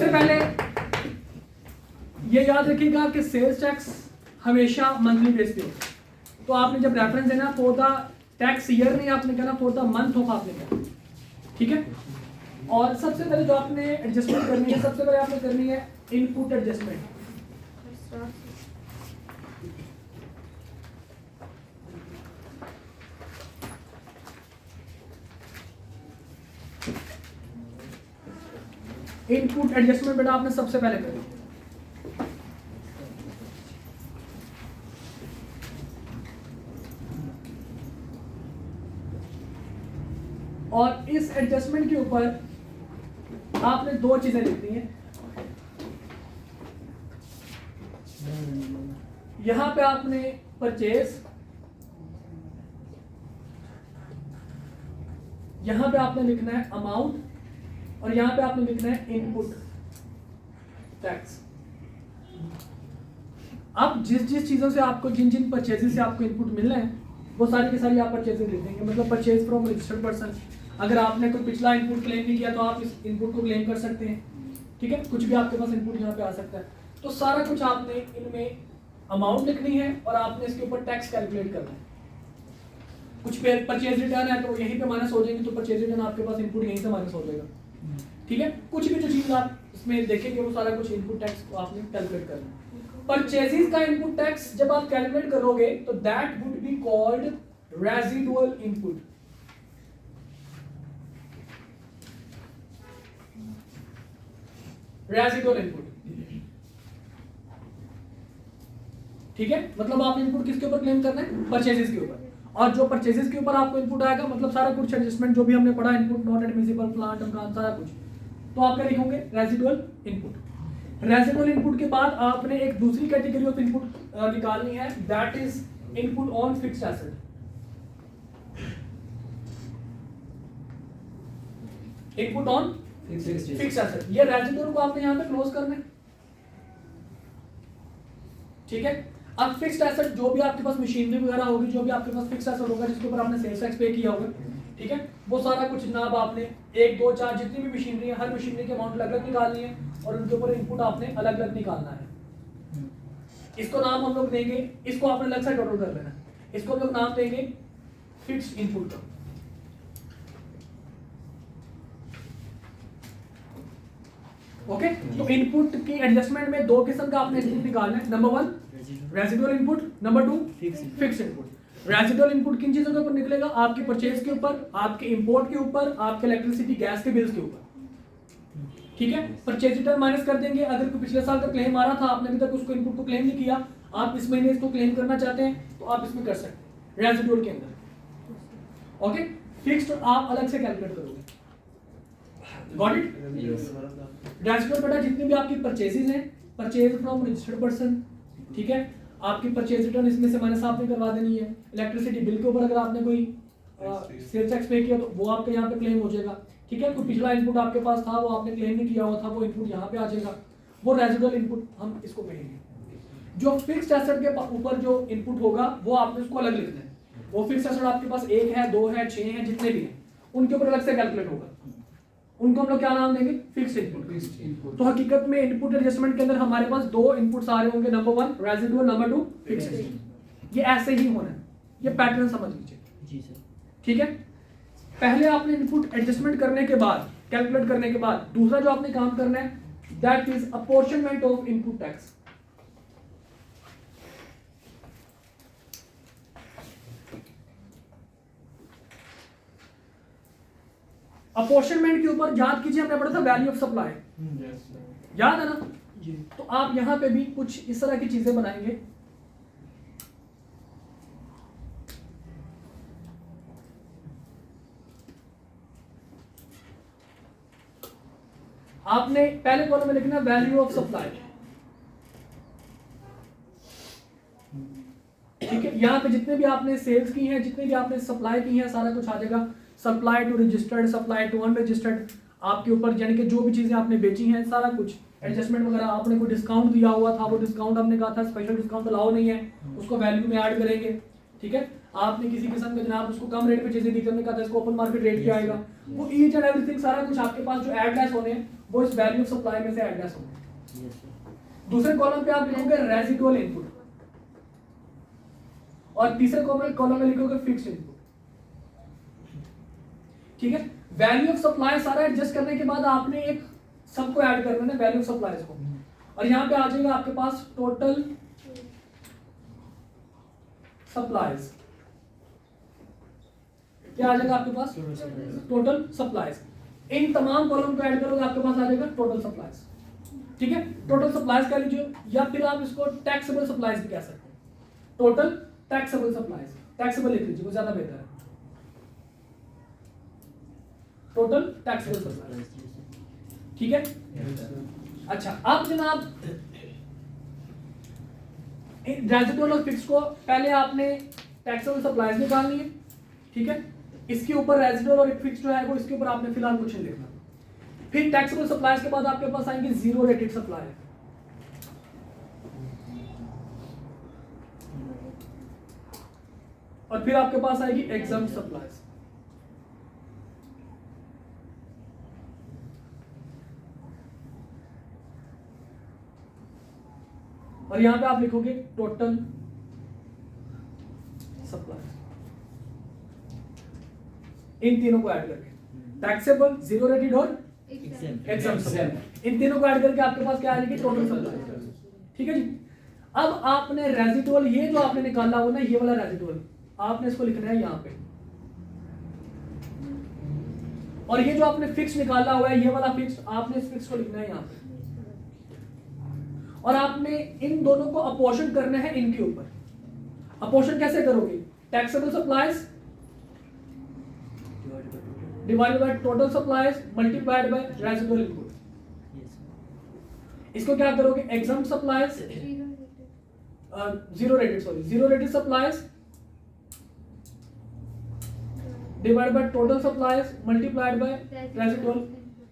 सबसे पहले ये याद रखिएगा कि सेल्स टैक्स हमेशा मंथली बेस पे होता है। तो आपने जब रेफरेंस देना फॉर द टैक्स ईयर नहीं, आपने कहना फॉर द मंथ ऑफ आपने कहना, ठीक है। और सबसे पहले जो आपने एडजस्टमेंट करनी है, सबसे पहले आपने करनी है इनपुट एडजस्टमेंट। इनपुट एडजस्टमेंट बेटा आपने सबसे पहले करनी है। और इस एडजस्टमेंट के ऊपर आपने दो चीजें लिखनी है। यहां पे आपने परचेज, यहां पे आपने लिखना है अमाउंट, और यहां पे आपने लिखना है इनपुट टैक्स। अब जिस चीजों से आपको, जिन परचेजेस से आपको इनपुट मिल रहे हैं वो सारी की सारी आप परचेजेस लिख देंगे। मतलब परचेज फ्रॉम रजिस्टर्ड पर्सन, अगर आपने कोई पिछला इनपुट क्लेम नहीं किया तो आप इस इनपुट को क्लेम कर सकते हैं, ठीक है। कुछ भी आपके पास इनपुट यहाँ पे आ सकता है। तो सारा कुछ आपने इनमें अमाउंट लिखनी है और आपने इसके ऊपर टैक्स कैलकुलेट करना है। कुछ परचेज रिटर्न है तो यहीं पे माइनस हो जाएंगे, तो परचेज रिटर्न आपके पास इनपुट यहीं से माइनस हो जाएगा, ठीक है। कुछ भी जो चीज आप इसमें देखेंगे वो सारा कुछ इनपुट टैक्स को आपने कैलकुलेट करना है। परचेजेस का इनपुट टैक्स जब आप कैलकुलेट करोगे तो that would be called residual input. Residual input, ठीक है। मतलब आप इनपुट किसके ऊपर क्लेम करना है? परचेजेस के ऊपर। और जो परचेजेस के ऊपर आपको इनपुट आएगा, मतलब सारा कुछ एडजस्टमेंट जो भी हमने पढ़ा, इनपुट नॉट एडमिसिबल, प्लांट अमकान, सारा कुछ, तो आप क्या लिखोगे? Residual input. रेजिडुअल इनपुट के बाद आपने एक दूसरी कैटेगरी ऑफ इनपुट निकालनी है, that is input on fixed asset. Input on fixed asset, ये रेजिडुअल को आपने यहां पे क्लोज करना है, ठीक है। अब फिक्स्ड एसेट जो भी आपके पास मशीनरी वगैरह होगी, जो भी आपके पास फिक्स्ड एसेट होगा जिसके ऊपर आपने सेल्स टैक्स पे किया होगा, ठीक है, वो सारा कुछ जनाब आपने 1 2 4 जितनी भी मशीनरी है, हर मशीनरी के अमाउंट अलग अलग निकालनी है और उनके ऊपर इनपुट आपने अलग अलग निकालना है। इसको नाम हम लोग देंगे, इसको आपने अलग से टोटल कर लेना, इसको हम लोग नाम देंगे फिक्स्ड इनपुट का। ओके, तो इनपुट की एडजस्टमेंट में दो किस्म का आपने इनपुट निकालना है। Number 1 residual input, number 2 fixed input. Residual input किन चीजों के ऊपर निकलेगा? आपकी परचेज के ऊपर, आपके इंपोर्ट के ऊपर, आपके इलेक्ट्रिसिटी गैस के बिल्स के ऊपर, ठीक है। परचेज रिटर्न माइनस कर देंगे। अगर कोई पिछले साल का क्लेम आ रहा था, आपने अभी तक उसको इनपुट को क्लेम नहीं किया, आप इस महीने इसको क्लेम करना चाहते हैं तो आप इसमें कर सकते हैं रेजिडुअल के अंदर। ओके, फिक्स्ड आप अलग से कैलकुलेट करोगे। Got it? रेजिडुअल बेटा जितनी भी आपकी परचेजेस हैं, परचेज फ्रॉम रजिस्टर्ड पर्सन, ठीक है, आपकी परचेज रिटर्न इसमें से माइनस आपने करवा देनी है। इलेक्ट्रिसिटी बिल के ऊपर अगर आपने कोई सेल्स टैक्स पे किया तो वो आपके यहाँ पे क्लेम हो जाएगा, ठीक है। कोई पिछला इनपुट आपके पास था वो आपने क्लेम नहीं किया हुआ था, वो इनपुट यहाँ पे आ जाएगा, वो रेजिडुअल इनपुट हम इसको कहेंगे। जो फिक्स्ड एसेट के ऊपर जो इनपुट होगा वो आपने उसको अलग लिखना है। वो फिक्स्ड एसेट आपके पास 1 है, 2 है, 6 है, जितने भी हैं उनके ऊपर अलग से कैलकुलेट होगा। उनको हम लोग क्या नाम देंगे? Fixed input. तो हकीकत में इनपुट एडजस्टमेंट के अंदर हमारे पास 2 इनपुट्स आ रहे होंगे, नंबर 1 रेजिडुअल, नंबर 2 फिक्स्ड। ये ऐसे ही होना है, ये पैटर्न समझ लीजिए जी सर, ठीक है। पहले आपने इनपुट एडजस्टमेंट करने के बाद, कैलकुलेट करने के बाद, दूसरा जो आपने काम करना है that is apportionment of input tax. Apportionment के ऊपर याद कीजिए हमने पढ़ा था वैल्यू ऑफ सप्लाई, याद है ना जी। तो आप यहां पे भी कुछ इस तरह की चीजें बनाएंगे। आपने पहले कॉलम में लिखना वैल्यू ऑफ सप्लाई, ठीक है। यहां पे जितने भी आपने सेल्स की हैं, जितने भी आपने सप्लाई की हैं, सारा कुछ आ जाएगा। Supply to registered, supply to unregistered, आपके ऊपर यानी कि जो भी चीजें आपने बेची हैं सारा कुछ, एडजस्टमेंट वगैरह, आपने कोई डिस्काउंट दिया हुआ था, वो डिस्काउंट हमने कहा था स्पेशल डिस्काउंट अलाउ नहीं है, उसको वैल्यू में ऐड करेंगे, ठीक है। आपने किसी किस्म का जनाब उसको कम रेट पे चीजें दी, हमने कहा था इसको ओपन मार्केट रेट क्या आएगा, वो ईच एंड एवरीथिंग सारा कुछ आपके पास जो एड लेस होने हैं वो इस वैल्यू ऑफ सप्लाई में से एड लेस होने हैं। दूसरे कॉलम पे आप लिखोगे रेजिडुअल इनपुट और तीसरे कॉलम में लिखोगे फिक्स्ड इनपुट। ठीक है, वैल्यू ऑफ सप्लाई सारा एडजस्ट करने के बाद आपने एक सबको ऐड करना है वैल्यू ऑफ सप्लाईज को, और यहां पे आ जाएगा आपके पास टोटल सप्लाईज। क्या आ जाएगा आपके पास? Total supplies. इन तमाम कॉलम को ऐड करोगे आपके पास आ जाएगा टोटल सप्लाईज। ठीक है, टोटल सप्लाईज कह लीजिए, या फिर आप इसको टैक्सेबल सप्लाईज भी कह सकते हैं। टोटल टैक्सेबल सप्लाईज, टैक्सेबल लिख लीजिए वो ज्यादा बेहतर है। Total taxable supplies. ठीक है, अच्छा अब जनाब रेजिडुअल और फिक्स को पहले आपने टैक्सेबल सप्लाईज निकालनी है। ठीक है, इसके ऊपर रेजिडुअल और फिक्स जो है वो इसके ऊपर आपने फिलहाल कुछ नहीं लिखना। फिर टैक्सेबल सप्लाईज के बाद आपके पास आएंगे जीरो रेटेड सप्लाई, और फिर आपके पास आएगी एग्जम्प्ट सप्लाईज। और यहां पे आप लिखोगे टोटल सप्लाई, इन तीनों को ऐड करके टैक्सेबल, जीरो रेटेड और एग्जम्प्ट सप्लाई, इन तीनों को ऐड करके आपके पास क्या आ जाएगी? Total supply. ठीक है जी, अब आपने रेजिडुअल, ये जो आपने निकाला हो ना ये वाला रेजिडुअल, आपने इसको लिखना है यहां पे, और ये जो आपने फिक्स निकाला हुआ है ये वाला फिक्स, आपने इस फिक्स को लिखना है यहां पे, और आपने इन दोनों को अपोर्शन करना है इनके ऊपर। अपोर्शन कैसे करोगे? Taxable supplies divided by total supplies multiplied by residual input. इसको क्या करोगे? Exempt supplies zero rated supplies divided by total supplies multiplied by residual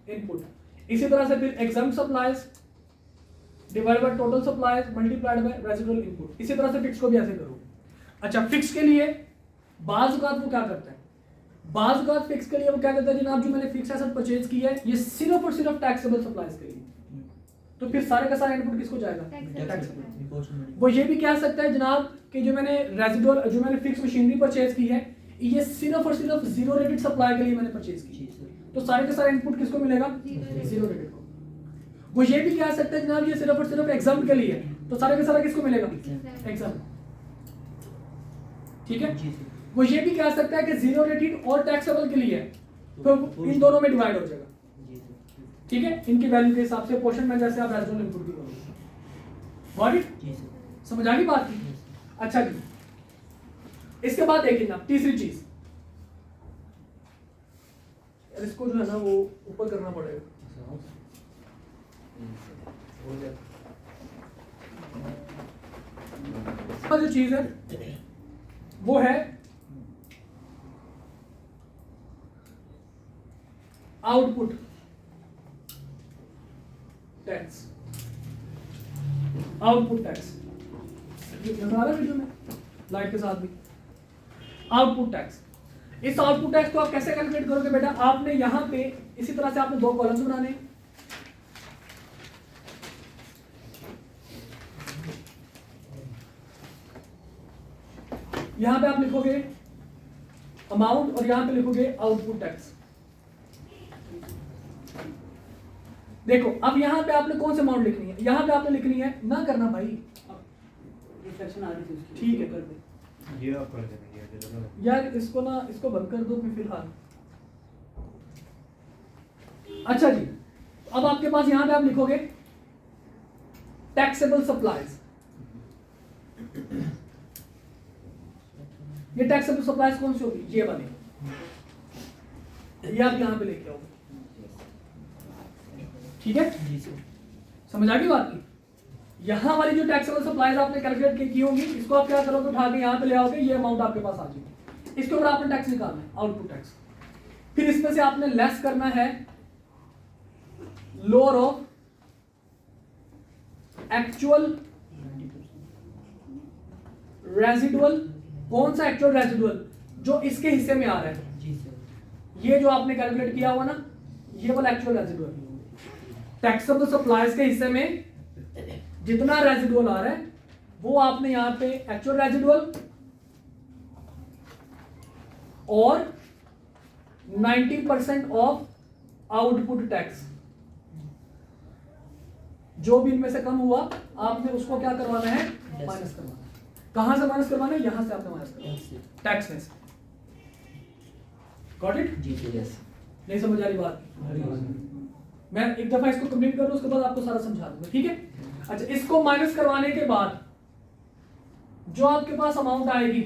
input. इसी तरह से फिर exempt supplies divided by total supplies multiplied by residual input. इसी तरह से फिक्स को भी ऐसे करोगे। अच्छा, फिक्स के लिए बाज़ औक़ात वो क्या करता है? बाज़ औक़ात फिक्स के लिए वो क्या करता है जनाब, जो मैंने फिक्स एसेट परचेज किया है ये सिर्फ और सिर्फ टैक्सेबल सप्लाईज के लिए, तो फिर सारे का सारा इनपुट किसको जाएगा? टैक्सेबल। वो ये भी कह सकता है जनाब कि जो मैंने रेजिडुअल, जो मैंने फिक्स मशीनरी परचेज की है ये सिर्फ और सिर्फ जीरो रेटेड सप्लाई के लिए मैंने परचेज की, तो सारे का सारा इनपुट किसको मिलेगा? जीरो रेटेड को। वो ये भी कह सकता है जनाब ये सिर्फ और सिर्फ एग्जाम के लिए, तो सारे का सारा किसको मिलेगा? एग्जाम। ठीक है, वो ये भी कह सकता है कि जीरो रेटेड और टैक्सेबल के लिए, तो इन दोनों में डिवाइड हो जाएगा। ठीक है, इनकी वैल्यू के हिसाब से पोर्शन में जैसे आप रेजिडुअल इनपुट की करोगे। Got it? समझ आ गई बात की? अच्छा जी, इसके बाद देखिए ना तीसरी चीज, इसको जो है ना वो ऊपर करना पड़ेगा। जो चीज है वो है आउटपुट टैक्स। आउटपुट टैक्स नजर आ रहा है वीडियो में लाइट के साथ भी। आउटपुट टैक्स, इस आउटपुट टैक्स को आप कैसे कैलकुलेट करोगे बेटा? आपने यहां पे इसी तरह से आपने दो कॉलम्स बनाने, यहां पे आप लिखोगे अमाउंट और यहां पे लिखोगे आउटपुट टैक्स। देखो अब यहां पे आपने कौन सी अमाउंट लिखनी है? यहां पे आपने लिखनी है, ना करना भाई, रिफ्लेक्शन आ रही थी उसकी। ठीक है, कर दे ये आप कर देना यार, इसको ना इसको बंद कर दो मैं फिलहाल। अच्छा जी, अब आपके पास यहां पे आप लिखोगे टैक्सेबल सप्लाईज। ये टैक्सेबल सप्लाईज कौन सी होगी? ये वाली, ये आप यहां पे लेके आओगे। ठीक है, समझ आ गई बात की? यहां वाली जो टैक्सेबल सप्लाईज आपने कैलकुलेट की होंगी, इसको आप क्या करोगे? उठा के यहां पे ले आओगे, ये अमाउंट आपके पास आ जाएगी। इसके ऊपर आपने टैक्स निकालना है, आउटपुट टैक्स। फिर इसमें से आपने लेस करना है लोअर ऑफ एक्चुअल रेजिडुअल कौन सा एक्चुअल रेजिडुअल जो इसके हिस्से में आ रहा है, ये जो आपने कैलकुलेट किया हुआ ना, ये वाला एक्चुअल रेजिडुअल टैक्सेबल सप्लाईज के हिस्से में जितना रेजिडुअल आ रहा है वो आपने यहां पे एक्चुअल रेजिडुअल और 90% ऑफ आउटपुट टैक्स, जो भी इनमें से कम हुआ आपने उसको क्या करवाना है, माइनस करवाना है। कहां से माइनस करवाना है, यहां से आपने माइनस करवाना है, टैक्स में से। Got it? जी यस। नहीं समझ आ रही बात? मैं एक दफा इसको कंप्लीट कर लूं, उसके बाद आपको सारा समझा दूंगा, ठीक है? अच्छा, इसको माइनस करवाने के बाद जो आपके पास अमाउंट आएगी,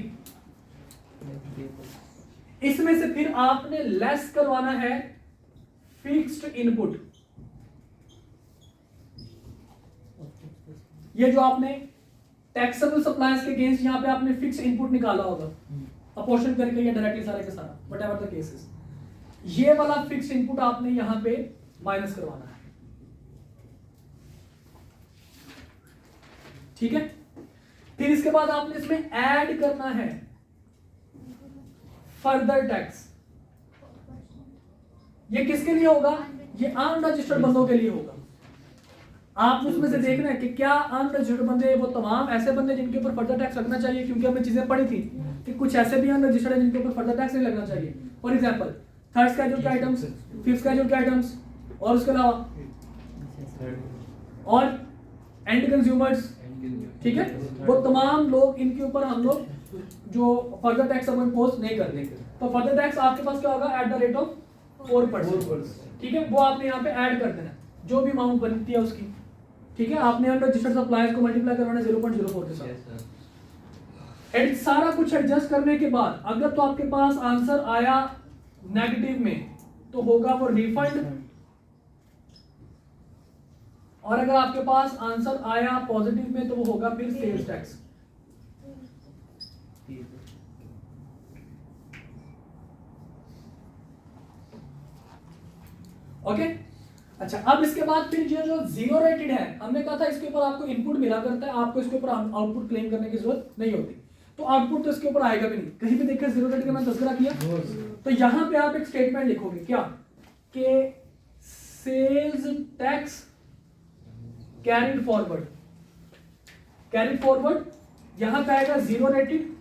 इसमें से फिर आपने लेस करवाना है फिक्स्ड इनपुट। ये जो आपने टैक्सेबल सप्लायर्स के अगेंस्ट यहां पे आपने फिक्स इनपुट निकाला होगा, अपोर्शन करके या डायरेक्टली सारे के सारा, व्हाटएवर द केसेस, ये वाला फिक्स इनपुट आपने यहां पे माइनस करवाना है, ठीक है? फिर इसके बाद आपने इसमें ऐड करना है फर्दर टैक्स। ये किसके लिए होगा? ये अनरजिस्टर्ड बंदों के लिए होगा। आप उसमें से देखना है कि क्या अनरजिस्टर्ड बंदे वो तमाम ऐसे बंदे जिनके ऊपर फर्दर टैक्स लगना चाहिए, क्योंकि हमने चीजें पढ़ी थी कि कुछ ऐसे भी अनरजिस्टर्ड है जिनके ऊपर फर्दर टैक्स नहीं लगना चाहिए। फॉर एग्जांपल थर्ड स्केड्यूल के आइटम्स, फिफ्थ स्केड्यूल के आइटम्स, और उसके अलावा और एंड कंज्यूमर्स, ठीक है? वो तमाम लोग, इनके ऊपर हम लोग जो फर्दर टैक्स अब इम्पोज नहीं करते, तो फर्दर टैक्स आपके पास क्या होगा, एट द रेट ऑफ 4%, ठीक है? वो आपने यहाँ पे ऐड कर देना जो भी अमाउंट बनती है उसकी, ठीक है? आपने अनरजिस्टर्ड सप्लायर्स को मल्टीप्लाई करवाना 0.04 के साथ। एंड सारा कुछ एडजस्ट करने के बाद अगर तो आपके पास आंसर आया नेगेटिव में तो होगा वो रिफंड, और अगर आपके पास आंसर आया पॉजिटिव में तो वो होगा फिर सेल्स टैक्स। ओके? अच्छा, अब इसके बाद फिर जो जीरो रेटेड है, हमने कहा था इसके ऊपर आपको इनपुट मिला करता है, आपको इसके ऊपर आउटपुट क्लेम करने की जरूरत नहीं होती, तो आउटपुट तो इसके ऊपर आएगा भी नहीं। कहीं भी देखकर जीरो रेटेड का मैंने तस्करा किया, तो यहां पे आप एक स्टेटमेंट लिखोगे क्या, कि sales tax carried forward, carried forward यहां पे आएगा जीरो रेटेड,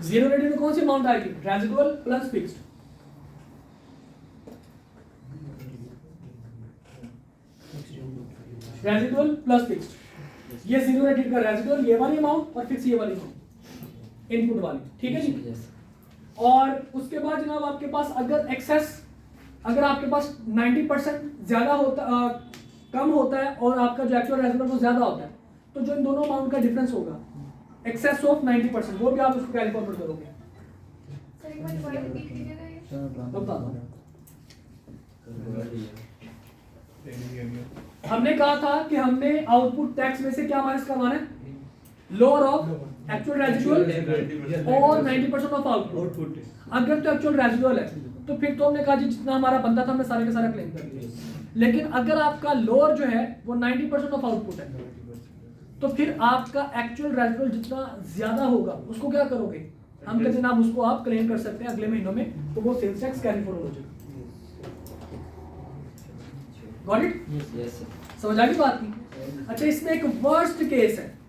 जीरो रेटेड में कौन सी अमाउंट आएगी, residual plus fixed, residual plus fixed, ये जीरो रेटेड का रेजिडुअल ये वाली अमाउंट और फिक्स ये वाली अमाउंट इनपुट वाली, ठीक है जी? और उसके बाद जनाब आपके पास अगर एक्सेस, अगर आपके पास 90% ज्यादा होता कम होता है और आपका जो एक्चुअल रेजिडुअल वो ज्यादा होता है, तो जो इन दोनों अमाउंट का डिफरेंस होगा एक्सेस ऑफ 90%, वो भी आप उसको कैरी फॉरवर्ड करोगे। हमने कहा था कि हमने आउटपुट टैक्स में से क्या माइनस करवाना है, लोअर ऑफ एक्चुअल रेजिडुअल और 90% ऑफ आउटपुट। अगर तो एक्चुअल रेजिडुअल है तो फिर तो हमने कहा जी जितना हमारा बनता था हमने सारे के सारा क्लेम कर लिया, लेकिन अगर आपका लोअर जो है वो 90% ऑफ आउटपुट है, तो फिर आपका एक्चुअल रेजिडुअल जितना ज्यादा होगा उसको क्या करोगे, हम कहते हैं आप उसको आप क्लेम कर सकते हैं अगले महीनों में, तो वो सेल्स टैक्स कैरी फॉरवर्ड हो जाएगा। Got it? यस। समझ आ गई बात की? अच्छा, इसमें एक वर्स्ट केस है।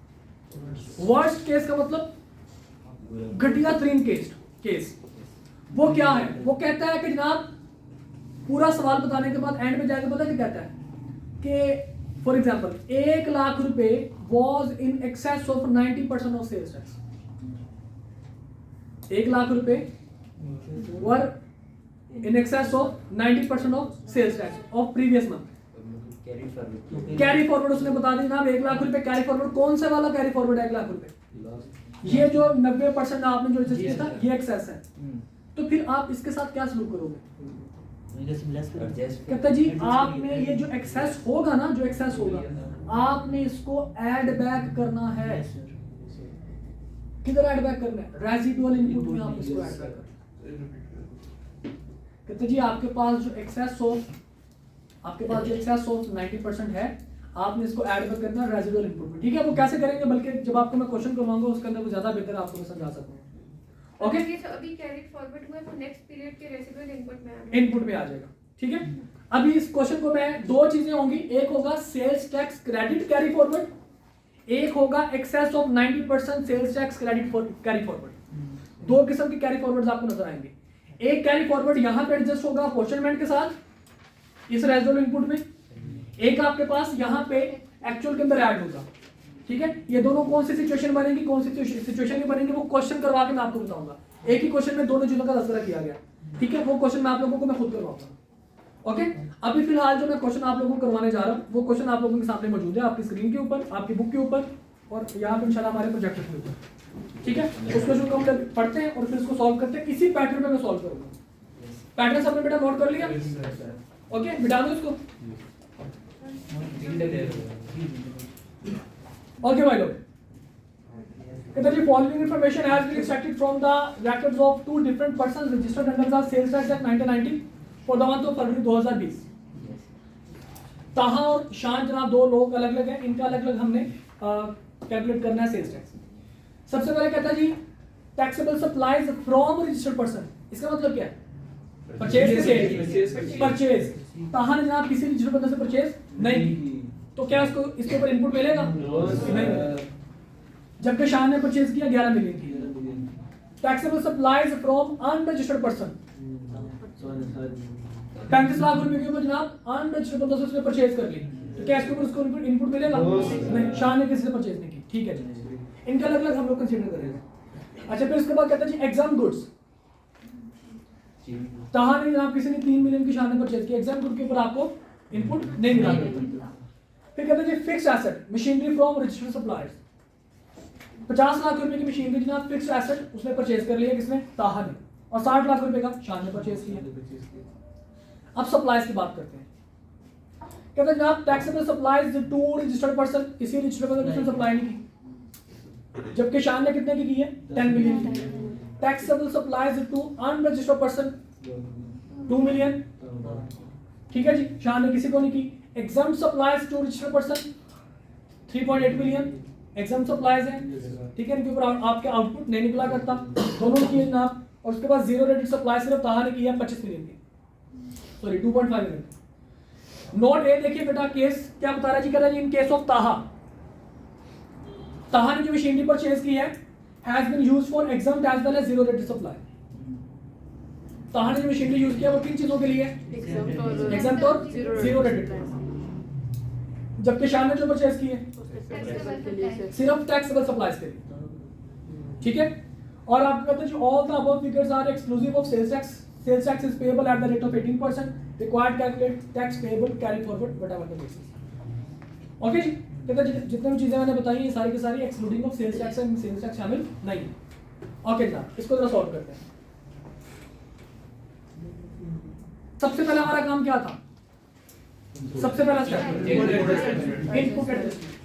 वर्स्ट केस का मतलब घटिया तरीन केस वो क्या है? वो कहता है कि जनाब पूरा सवाल बताने के बाद एंड में जाके पता क्या कहता है कि फॉर एग्जांपल 1 लाख रुपए was in excess of 90% of sales tax. 1 lakh रुपए were in excess of 90% of sales tax of previous month. Carry forward उसने बता दी जनाब 1 लाख रुपए कैरी फॉरवर्ड, कौन सा वाला कैरी फॉरवर्ड है 1 लाख रुपए? ये जो 90% आपने जो एडजस्ट किया था ये एक्सेस है, तो फिर आप इसके साथ क्या सलूक करोगे? कहता जी आपने ये जो एक्सेस होगा ना, जो एक्सेस होगा आपने इसको ऐड बैक करना है। किधर ऐड बैक करना है? रेजिडुअल इनपुट में आप इसको ऐड बैक करना। कहते जी आपके पास जो एक्सेस ऑफ 90% है, आपने इसको ऐड कर करना रेजिडुअल इनपुट में, ठीक है। वो कैसे करेंगे, बल्कि जब आपको मैं क्वेश्चन करवाऊंगा उसके अंदर वो ज्यादा बेहतर आपको मैं समझा सकूंगा। ओके, ये अभी कैरिड फॉरवर्ड हुआ तो नेक्स्ट पीरियड के रेसिडुअल इनपुट में आ जाएगा, ठीक है। अभी इस क्वेश्चन को मैं दो चीजें होंगी, एक होगा sales tax credit carry forward, एक होगा excess of 90% sales tax credit carry forward. दो किस्म के कैरी फॉरवर्ड्स आपको नजर आएंगे। एक कैरी फॉरवर्ड यहां पे एडजस्ट होगा अपॉर्चुनमेंट के साथ इस रेजिडुअल इनपुट में, एक आपके पास यहां पे एक्चुअल के अंदर ऐड होगा, ठीक है। ये दोनों कौन सी सिचुएशन बनेंगी, कौन सी सिचुएशन में बनेंगी, वो क्वेश्चन करवा के मैं आपको बताऊंगा। एक ही क्वेश्चन में दोनों चीजों का तस्करा किया गया, ठीक है। वो क्वेश्चन मैं आप लोगों को मैं खुद करवाऊंगा। ओके, अभी फिलहाल जो मैं क्वेश्चन आप लोगों को करवाने जा रहा हूँ वो क्वेश्चन आप लोगों के सामने मौजूद है, आपकी स्क्रीन के ऊपर, आपकी बुक के ऊपर और यहाँ पे इंशाल्लाह हमारे प्रोजेक्टर के ऊपर, ठीक है। उस क्वेश्चन को हम पढ़ते हैं और फिर इसको सॉल्व करते हैं। इसी पैटर्न में मैं सॉल्व करूंगा। पैटर्न सबने बेटा नोट कर लिया? ओके, बिठा दो इसको। ओके भाई लोग, कहते हैं following information has been extracted from the records of two different persons registered under the Sales Tax Act 1990 for the month of फरवरी 2020। ताहा और शान जनाब दो लोग अलग अलग हैं, इनका अलग अलग हमने कैलकुलेट करना है सेल्स टैक्स। सबसे पहले कहता है जी taxable supplies from registered person, इसका मतलब क्या है? परचेज से सेल, परचेज। ताहा ने जनाब किसी रजिस्टर्ड पर्सन से परचेज नहीं की, तो क्या इसको इसके ऊपर इनपुट मिलेगा? नहीं। जबकि शान ने परचेज किया 11 मिलियन की। Taxable supplies from unregistered person 35 lakh रुपए के ऊपर जनाब अनरजिस्टर्ड पर्सन से उसने परचेज कर ली, तो क्या इसके ऊपर उसको इनपुट मिलेगा? नहीं, शान ने किसी से परचेज नहीं की, ठीक है जी। इनका अलग अलग हम लोग कंसीडर करेंगे। अच्छा, फिर उसके बाद कहता है जी एग्जाम गुड्स। ताहा ने जनाब किसी ने 3 मिलियन की शान ने परचेज की, एग्जाम गुड के ऊपर आपको इनपुट नहीं मिला। फिर कहते हैं जी fixed asset machinery from registered suppliers, 50 lakh रुपए की मशीनरी जनाब फिक्स्ड एसेट उसने परचेज कर लिया, किसने? ताहा ने, और 60 लाख रुपए का शान ने परचेज किया। अब सप्लाईज की बात करते हैं। कहते हैं जनाब taxable supplies to registered person, किसी रजिस्टर्ड पर्सन ने सप्लाई नहीं की, जबकि शान ने कितने की है? 10 मिलियन की। Taxable supplies to unregistered person 2 million, ठीक है जी, शान ने किसी को नहीं की। Exempt supplies to registered person 3.8 million exempt supplies है, ठीक है। इनके ऊपर आपके आउटपुट नहीं निकला करता, दोनों की जनाब। और उसके बाद जीरो रेटेड सप्लाई सिर्फ ताहा ने किया 25 मिलियन की, सॉरी 2.5 मिलियन। नोट ए देखिए बेटा, केस क्या बता रहा है जी? कह रहा है इन केस ऑफ ताहा, ताहा ने जो मशीनरी परचेज की है has been used for exempt as well as zero rated supply. Taha ने जो मशीनरी यूज किया वो किन चीजों के लिए? एग्जाम और जीरो रेटेड। जबकि शान ने जो परचेज की है सिर्फ टैक्सेबल सप्लाईज के लिए, ठीक है। और आप कहते हैं जो all the above figures are exclusive of sales tax, sales tax is payable at the rate of 18%, required calculate tax payable carry forward whatever the basis. Okay जी, कहते हैं जितने भी चीजें मैंने बताई ये सारी की सारी excluding of sales tax and sales tax शामिल नहीं है। ओके जनाब, इसको जरा सॉल्व करते हैं। सबसे पहले हमारा काम क्या था? सबसे पहला स्टेप इनपुट एडजस्टमेंट।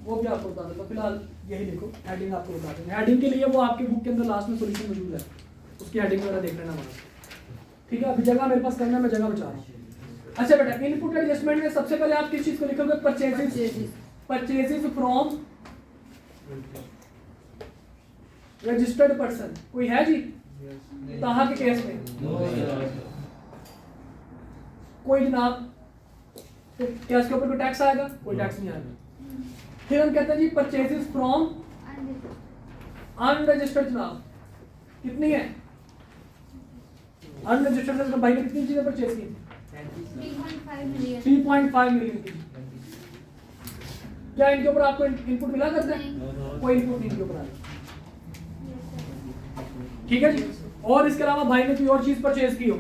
वो भी आपको बता देता, फिलहाल यही देखो, हेडिंग आपको बता देंगे। हेडिंग के लिए वो आपके बुक के अंदर लास्ट में सॉल्यूशन मौजूद है, उसकी हेडिंग वगैरह देख लेना हमारा, ठीक है। अभी जगह मेरे पास करना है, मैं जगह बचा रहा हूँ। अच्छा बेटा, इनपुट एडजस्टमेंट में सबसे पहले आप किस चीज को लिखोगे? Purchases from registered person. कोई है जी ताहा के केस में? कोई जनाब, तो क्या इसके ऊपर कोई टैक्स आएगा? कोई टैक्स नहीं आएगा। फिर हम कहते हैं जी परचेजेस फ्रॉम अनरजिस्टर्ड जनाब, कितनी है? अनरजिस्टर्ड भाई ने कितनी चीजें परचेज की? 3.5 मिलियन की। क्या इनके ऊपर आपको इनपुट मिला करता है? कोई इनपुट नहीं इनके ऊपर आएगा, ठीक है जी। और इसके अलावा भाई ने कोई और चीज परचेज की हो,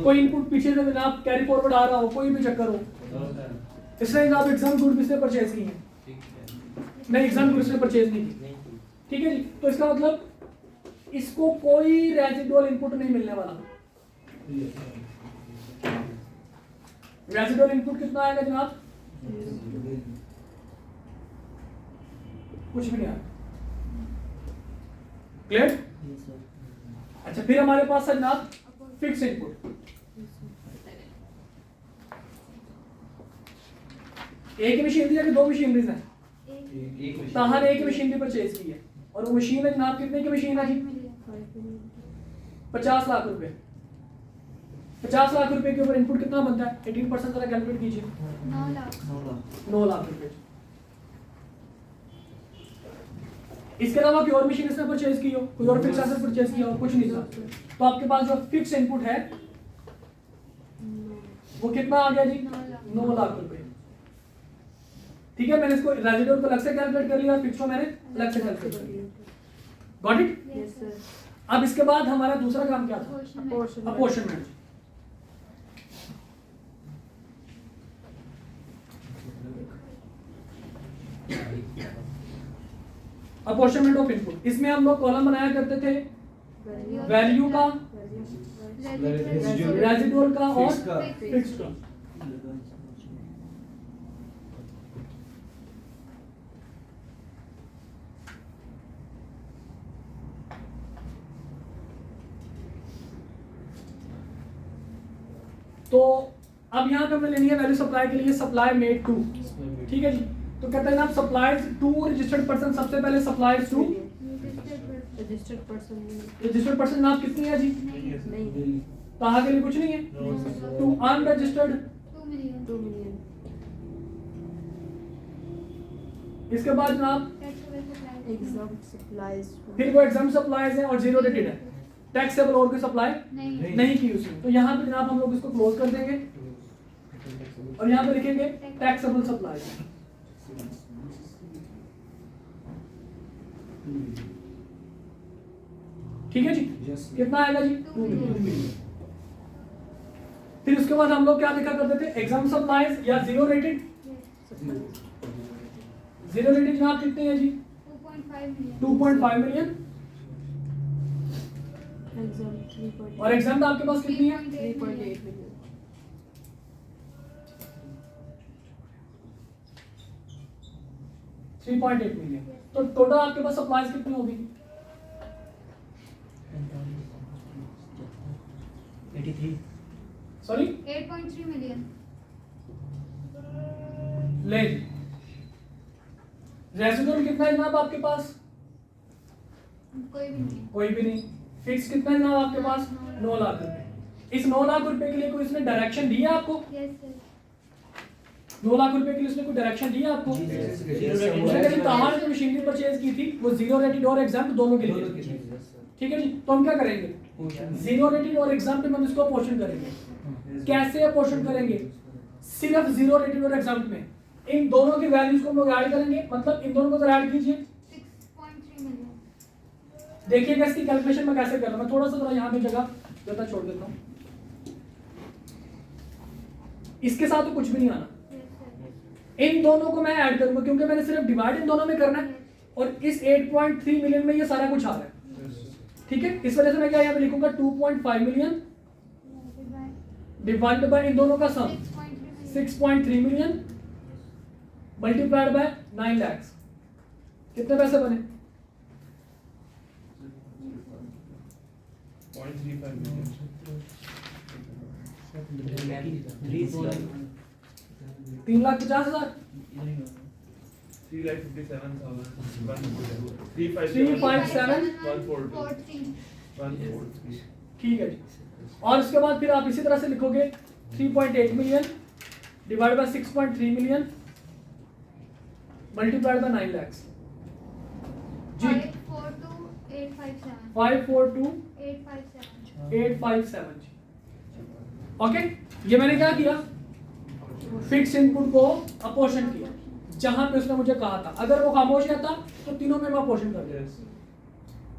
कोई इनपुट पीछे से जनाब कैरी फॉरवर्ड आ रहा हो, कोई भी चक्कर हो, इसने जनाब एग्जाम गुड भी से परचेज की है, नहीं एग्जाम गुड से परचेज नहीं की, ठीक है जी। तो इसका मतलब इसको कोई रेजिडुअल इनपुट नहीं मिलने वाला। रेजिडुअल इनपुट कितना आएगा जनाब? कुछ भी नहीं आया। क्लियर? अच्छा, फिर हमारे पास है जनाब फिक्स इनपुट। एक ही मशीनरी है कि दो मशीनरीज हैं? ताहा ने एक ही मशीनरी परचेज की है और वो मशीन है जनाब कितने की मशीन है जी? 50 लाख रुपए। 50 लाख रुपए के ऊपर इनपुट कितना बनता है? 18% जरा कैलकुलेट कीजिए। 9 लाख। 9 लाख रुपए। इसके अलावा कोई और मशीन इसने परचेज की हो, कोई और फिक्स एसेट परचेज किया हो? कुछ नहीं था। तो आपके पास जो फिक्स इनपुट है वो कितना आ गया जी? 9 लाख रुपए। ठीक है, मैंने इसको रेजिडुअल को अलग से कैलकुलेट कर लिया और फिक्स को मैंने अलग से कैलकुलेट कर लिया। Got it? Yes sir. अब इसके बाद हमारा दूसरा काम क्या था? Apportionment. Apportionment. Apportionment of input. इसमें हम लोग कॉलम बनाया करते थे वैल्यू का, रेजिडुअल का और फिक्स का। तो अब यहाँ पे हमने लेनी है वैल्यू सप्लाई के लिए सप्लाई मेड टू। ठीक है जी, तो कहते हैं ना सप्लाइज टू रजिस्टर्ड पर्सन। सबसे पहले supplies to registered person registered person नाम कितनी है जी? नहीं, कहा के लिए कुछ नहीं है। To unregistered 2 million. 2 million इसके बाद जनाब Taxable supplies. एग्जाम सप्लाइज फिर वो एग्जाम सप्लाईज है और जीरो रेटेड है। टैक्सेबल और कोई सप्लाई नहीं. नहीं की उसने। तो यहाँ पे जनाब हम लोग इसको क्लोज कर देंगे और यहाँ पे लिखेंगे टैक्सेबल सप्लाई। ठीक है जी, कितना आएगा जी? 2 मिलियन। फिर उसके बाद हम लोग क्या लिखा करते थे? एग्जाम सप्लाईज या जीरो रेटेड। जीरो रेटेड जनाब कितने हैं जी? 2.5 million. 2.5 मिलियन। एग्जाम 3.8 और एग्जाम आपके पास कितनी है? 3.8 million 3.8 मिलियन। तो टोटल आपके पास सप्लाईज कितनी होगी? 83 सॉरी 8.3 million. ले रेसिडुअल कितना है जनाब आपके पास? कोई भी नहीं. कोई भी नहीं। फिक्स कितना है जनाब आपके पास? 9 लाख रुपए। इस 9 लाख रुपए के लिए कोई इसने डायरेक्शन दी है आपको? Yes sir. 9 लाख रुपए के लिए उसने कोई डायरेक्शन दी है आपको? उसने कभी ताहार जो मशीनरी परचेज की थी वो जीरो रेटेड और एग्जाम दोनों के लिए। ठीक है जी, तो हम क्या करेंगे? जीरो रेटेड और एग्जाम पे हम इसको अपोर्शन करेंगे। कैसे अपोर्शन करेंगे? सिर्फ जीरो रेटेड और एग्जाम में इन दोनों की वैल्यूज को हम लोग ऐड करेंगे। मतलब इन दोनों को तो ऐड कीजिए। 6.3 million. देखिएगा इसकी कैलकुलेशन में कैसे कर रहा हूं। मैं थोड़ा सा यहाँ पे जगह ज्यादा छोड़ देता हूँ। इसके साथ तो कुछ भी नहीं आना। Yes sir. इन दोनों को मैं ऐड करूंगा क्योंकि मैंने सिर्फ डिवाइड इन दोनों में करना है और इस 8.3 मिलियन में ये सारा कुछ आ रहा है। ठीक है, इस वजह से मैं क्या यहाँ पे लिखूंगा 2.5 मिलियन डिवाइडेड बाय इन दोनों का सम 6.3 मिलियन मल्टीप्लाइड बाय 9 लाख। कितने पैसे बने? 0.35 million. 3,50,000। 3,57,143. 357. ठीक है जी। और इसके बाद फिर आप इसी तरह से लिखोगे 3.8 million divide by 6.3 million multiplied by 9 lakh जी। 542,857. 542,857 857. जी। ओके, ये मैंने क्या किया? फिक्स इनपुट को अपोर्शन किया जहां पे उसने मुझे कहा था। अगर वो खामोश रहता तो तीनों में मैं अपोर्शन कर देता। Yes.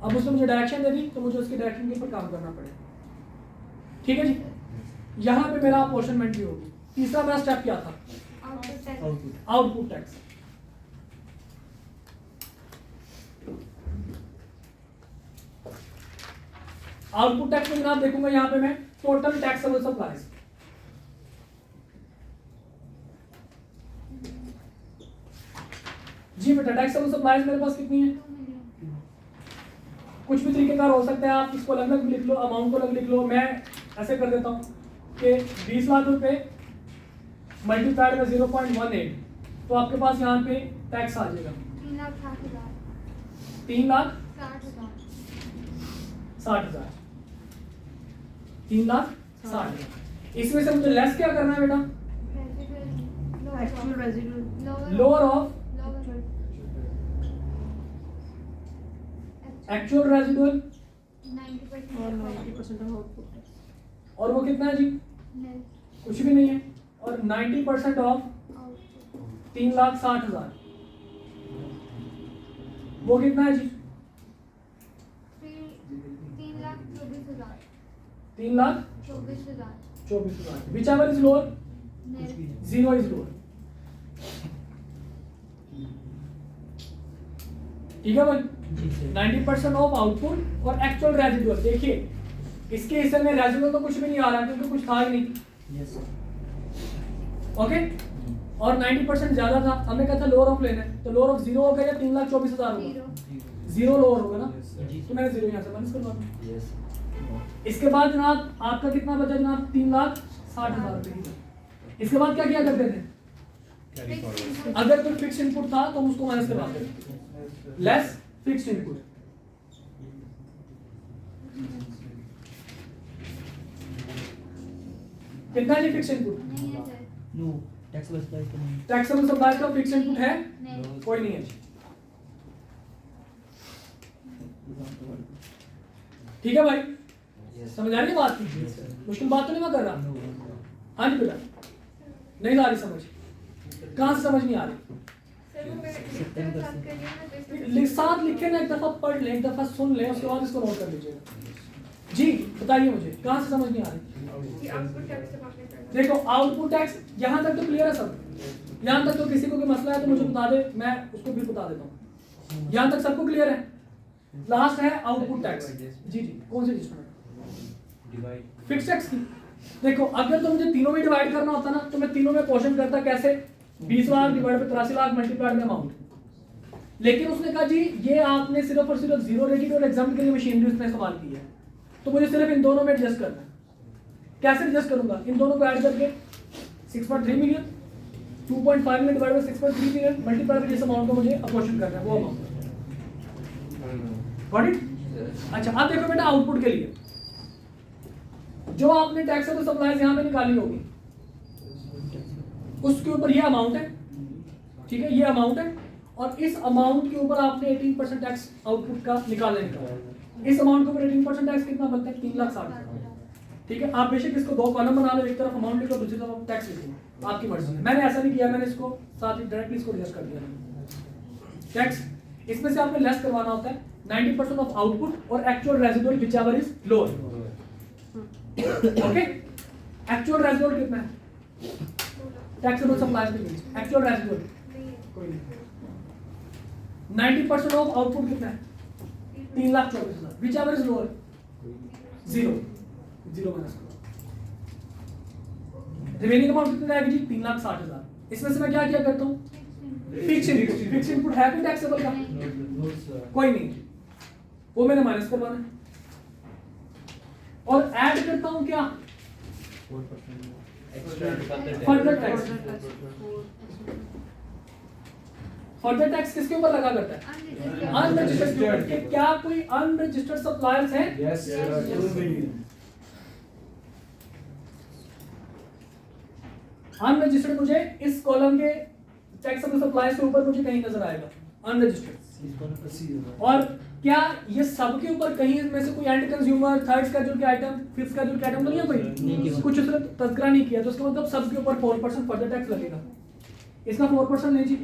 अब उसने मुझे डायरेक्शन दे दी तो मुझे उसकी डायरेक्शन के ऊपर काम करना पड़ेगा। ठीक है जी, यहाँ पे मेरा अपोर्शनमेंट भी होगी। तीसरा मेरा स्टेप क्या था? Output tax. Output tax. Output tax में जनाब देखूंगा यहाँ पे मैं टोटल टैक्सेबल सप्लाईज। जी बेटा टैक्सेबल सप्लाईज मेरे पास कितनी है? 2 million. कुछ भी तरीकेकार हो सकता है, आप इसको अलग अलग लिख लो, अमाउंट को अलग लिख लो। मैं ऐसे कर देता हूँ कि 20 लाख रुपए मल्टीप्लाइड में 0.18, तो आपके पास यहाँ पे टैक्स आ जाएगा 3,60,000. 3,60,000, 60,000. 3,60,000। इसमें से मुझे लेस क्या करना है बेटा? Actual residual. Lower of actual residual, 90% और 90% of output tax. और वो कितना है जी? nil कुछ भी नहीं है। और 90% ऑफ output. 3,60,000, वो कितना है जी? 3,24,000. 3,24,000। Which ever is lower, Nil. 0 is lower. ठीक है भाई, 90% ऑफ आउटपुट और एक्चुअल रेजिडुअल। देखिए इसके हिस्से में रेजिडुअल तो कुछ भी नहीं आ रहा क्योंकि कुछ था ही नहीं। Yes sir. ओके, और 90% ज्यादा था, हमने कहा था लोअर ऑफ लेना है, तो लोअर ऑफ 0 हो गया या 3,24,000 होगा? Zero. 0 लोअर होगा ना, जी तो मैंने 0 यहाँ से माइनस करवा दिया। यस। इसके बाद जनाब आपका कितना बचा जनाब? 3,60,000 रुपए। इसके बाद क्या किया करते थे? Fixed input. अगर कोई फिक्स इनपुट था तो हम उसको माइनस करवाते थे, लेस फिक्स्ड इनपुट। कितना है फिक्स इनपुट? नहीं है सर. नो टैक्सेबल सप्लाई तो नहीं। टैक्सेबल सप्लाई का फिक्स इनपुट है? नहीं. कोई नहीं है। ठीक है भाई, समझ आ रही है बात की? मुश्किल बात तो नहीं मैं कर रहा। हाँ जी बेटा, नहीं आ रही समझ? कहाँ से समझ नहीं आ रही? साथ लिखे ना, एक दफा पढ़ लें, एक दफा सुन लें, उसके बाद इसको नोट कर लीजिएगा। जी बताइए मुझे, कहाँ से समझ नहीं आ रही? देखो आउटपुट टैक्स यहाँ तक तो क्लियर है सब। यहाँ तक तो किसी को कोई मसला है तो मुझे बता दे, मैं उसको भी बता देता हूँ। यहाँ तक सबको क्लियर है? लास्ट है आउटपुट टैक्स। जी जी, कौन से जिसमें? फिक्स टैक्स की। देखो अगर तो मुझे तीनों में डिवाइड करना होता ना, तो मैं तीनों में क्वेश्चन करता कैसे? 20 लाख डिवाइड पे 83 लाख मल्टीप्लाइड में अमाउंट। लेकिन उसने कहा जी ये आपने सिर्फ और सिर्फ जीरो रेटेड और एग्जाम के लिए मशीनरी उसने इस्तेमाल की है, तो मुझे सिर्फ इन दोनों में एडजस्ट करना है। कैसे एडजस्ट करूंगा? इन दोनों को ऐड करके 6.3 million 2.5 million divide by 6.3 million multiply by जिस अमाउंट को मुझे अपोर्शन करना है वो अमाउंट। Got it? अच्छा अब देखो बेटा आउटपुट के लिए जो आपने टैक्सेबल सप्लाईज यहाँ पे निकाली होगी उसके ऊपर ये अमाउंट है, ठीक है, ये अमाउंट है, और इस अमाउंट के ऊपर आपने 18% टैक्स आउटपुट का निकालने का। इस अमाउंट के ऊपर 18% टैक्स कितना बनता है? 3,60,000। ठीक है, आप बेशक इसको दो कॉलम बना लो, एक तरफ अमाउंट लिखो, दूसरी तरफ टैक्स लिखो, आपकी मर्जी है। मैंने ऐसा नहीं किया, मैंने इसको साथ ही डायरेक्टली इसको एडजस्ट कर दिया। टैक्स इसमें से आपने लेस करवाना होता है 90% ऑफ आउटपुट और actual residual whichever is lower. Okay, actual residual कितना है? टैक्सेबल सप्लाईज के बीच एक्चुअल रेजिडुअल कोई नहीं। 90% ऑफ आउटपुट कितना है? 3,24,000। Whichever is lower? 0 माइनस करो। रिमेनिंग अमाउंट कितना आएगी जी? 3,60,000। इसमें से मैं क्या किया करता हूँ? फिक्स इनपुट है कोई टैक्सेबल का? कोई नहीं, वो मैंने माइनस करवाना है और ऐड करता हूँ क्या? Further tax. फर्दर टैक्स किसके ऊपर लगा करता है? अनरजिस्टर्ड के ऊपर। क्या कोई अनरजिस्टर्ड सप्लायर्स हैं? यस अनरजिस्टर्ड मुझे इस कॉलम के टैक्सेबल सप्लाईज के ऊपर मुझे कहीं नजर आएगा अनरजिस्टर्ड। और क्या ये सब के ऊपर कहीं में से कोई एंड कंज्यूमर, थर्ड स्केड्यूल के आइटम, फिफ्थ स्केड्यूल के आइटम तो नहीं है कोई? कुछ उसने तस्करा नहीं किया, तो उसका मतलब सब के ऊपर 4% फर्दर टैक्स लगेगा। इसका 4% नहीं जी,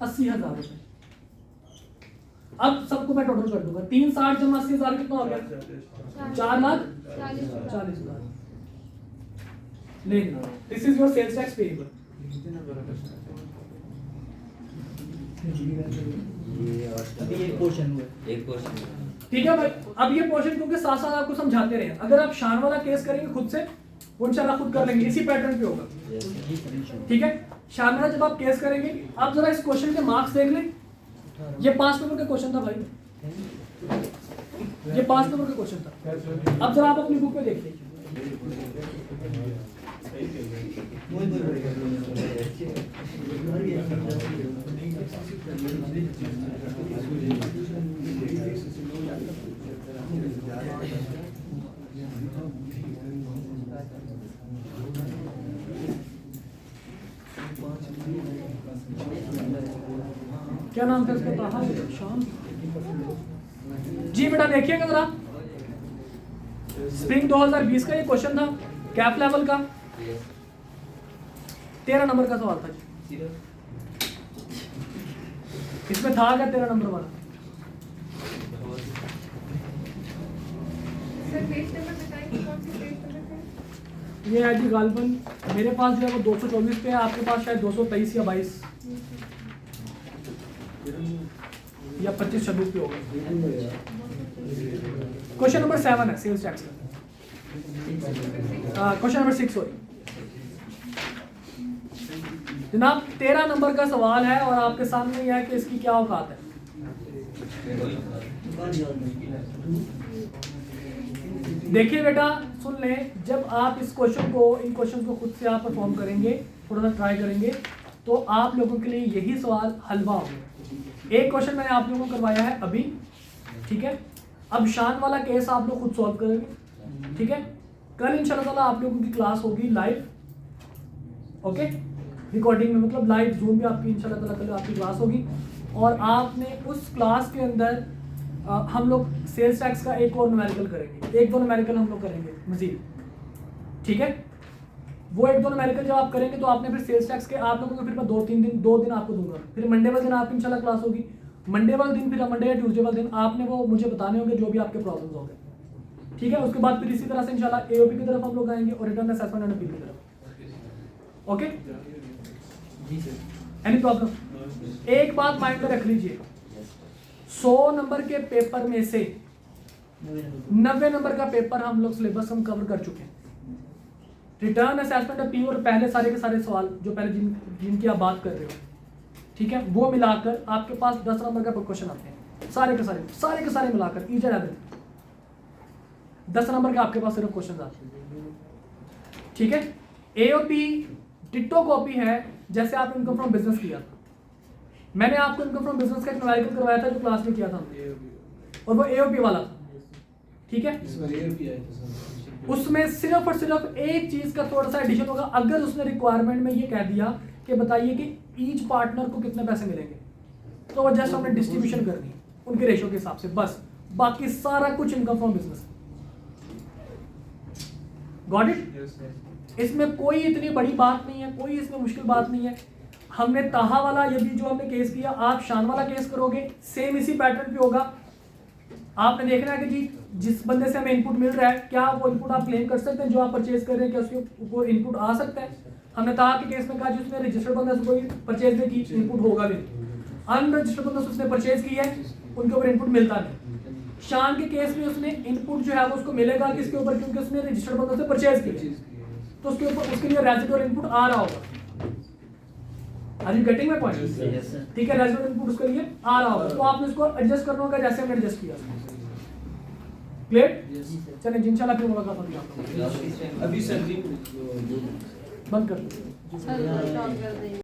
80,000 रुपए। अब सबको मैं टोटल कर दूंगा। 3,60 जमा 80,000 कितना हो गया? 4,40,000। नहीं, this is your sales tax payable. अभी एक पोर्शन हुआ। ठीक है भाई, अब ये पोर्शन क्योंकि साथ साथ आपको समझाते रहे, अगर आप शान वाला केस करेंगे खुद से वो इंशाल्लाह खुद कर लेंगे, इसी पैटर्न पे होगा। जी सर इंशाल्लाह। ठीक है, शामिला जब आप केस करेंगे, आप जरा इस क्वेश्चन के मार्क्स देख लें। ये 5 नंबर का क्वेश्चन था भाई, ये 5 नंबर का क्वेश्चन था। अब जरा आप अपनी बुक में देख लीजिए। क्या नाम था इसका? ताहा शाम जी। बेटा देखिएगा जरा, स्प्रिंग 2020 का ये क्वेश्चन था, कैप लेवल का, 13 नंबर का सवाल था जी। इसमें था क्या 13 नंबर वाला? सर पेज नंबर बताइए, कौन सी पेज नंबर है? ये है जी गालबन, मेरे पास जो है वो 224 पे है, आपके पास शायद 223 या 22 या 25-26 पे होगा। क्वेश्चन नंबर 7 है सेल्स टैक्स का, क्वेश्चन नंबर 6 सॉरी जनाब। 13 नंबर का सवाल है और आपके सामने यह है कि इसकी क्या औकात है। देखिए बेटा सुन लें, जब आप इस क्वेश्चन को, इन क्वेश्चन को खुद से आप परफॉर्म करेंगे, थोड़ा सा ट्राई करेंगे, तो आप लोगों के लिए यही सवाल हलवा होगा। एक क्वेश्चन मैंने आप लोगों को करवाया है अभी, ठीक है। अब शान वाला केस आप लोग खुद सॉल्व करेंगे, ठीक है। कल इंशाल्लाह ताला आप लोगों की क्लास होगी लाइव, ओके, रिकॉर्डिंग में, मतलब लाइव जूम में आपकी इंशाल्लाह ताला कल आपकी क्लास होगी। और आपने उस क्लास के अंदर हम लोग सेल्स टैक्स का एक और न्यूमेरिकल करेंगे, 1-2 न्यूमेरिकल हम लोग करेंगे मजीद, ठीक है। वो 1-2 न्यूमेरिकल जब आप करेंगे तो आपने फिर सेल्स टैक्स के आप लोगों को फिर मैं 2 दिन आपको दूंगा। फिर मंडे वाले दिन आपकी इंशाल्लाह क्लास होगी, मंडे वाले दिन, फिर मंडे या ट्यूसडे वाले दिन आपने वो मुझे बताने होंगे जो भी आपके प्रॉब्लम्स होंगे, ठीक है। उसके बाद फिर इसी तरह से इंशाल्लाह एओपी की तरफ हम लोग आएंगे और रिटर्न असेसमेंट एंड अपील की तरफ, ओके जी सर। Any problem? एक बात माइंड में रख लीजिए, 100 नंबर के पेपर में से 90 नंबर का पेपर हम लोग सिलेबस हम कवर कर चुके हैं। रिटर्न असेसमेंट अपील और पहले सारे के सारे सवाल जो पहले जिनकी आप बात कर रहे हो, ठीक है, वो मिलाकर आपके पास 10 नंबर का क्वेश्चन आते हैं, सारे के सारे मिलाकर ईच एंड एवरीथिंग 10 नंबर का आपके पास सिर्फ क्वेश्चन आते हैं, ठीक है। एओपी डिट्टो कॉपी है जैसे आपने इनकम फ्रॉम बिजनेस किया था। मैंने आपको इनकम फ्रॉम बिजनेस का एक न्यूमेरिकल करवाया था जो क्लास में किया था, और वो एओपी वाला था, ठीक है। उसमें सिर्फ और सिर्फ एक चीज का थोड़ा सा एडिशन होगा, अगर उसने रिक्वायरमेंट में ये कह दिया कि बताइए कि ईच पार्टनर को कितने पैसे मिलेंगे, तो वो जस्ट हमने डिस्ट्रीब्यूशन करनी है उनके रेशो के हिसाब से, बस। बाकी सारा कुछ income from business. Got it? इसमें कोई इतनी बड़ी बात नहीं है, कोई इसमें मुश्किल बात नहीं है। हमने ताहा वाला ये भी जो हमने केस किया, आप शान वाला केस करोगे, सेम इसी पैटर्न पे होगा। आपने देखना है कि जी जिस बंदे से हमें इनपुट मिल रहा है, क्या वो इनपुट आप क्लेम कर सकते हैं, जो आप परचेज कर रहे हैं, क्या उसके ऊपर इनपुट आ सकता है। हमने ताहा के केस में कहा जिसने रजिस्टर्ड बंदे से कोई परचेज नहीं की, इनपुट होगा भी। अनरजिस्टर्ड बंदे से उसने परचेज की है, उनके ऊपर इनपुट मिलता नहीं। शान के केस में उसने इनपुट जो है वो उसको मिलेगा किसके ऊपर, क्योंकि उसने रजिस्टर्ड बंदों से परचेज किया, तो उसके ऊपर उसके लिए रेजिडुअल इनपुट आ रहा होगा। Are you getting my point? ठीक है, रेजिडुअल इनपुट उसके लिए आ रहा होगा, तो आपने उसको एडजस्ट करना होगा जैसे हमने एडजस्ट किया। क्लियर? चलिए इंशाल्लाह फिर मुलाकात होगी आप लोगों की। अभी सर जी बंद कर दो। सर,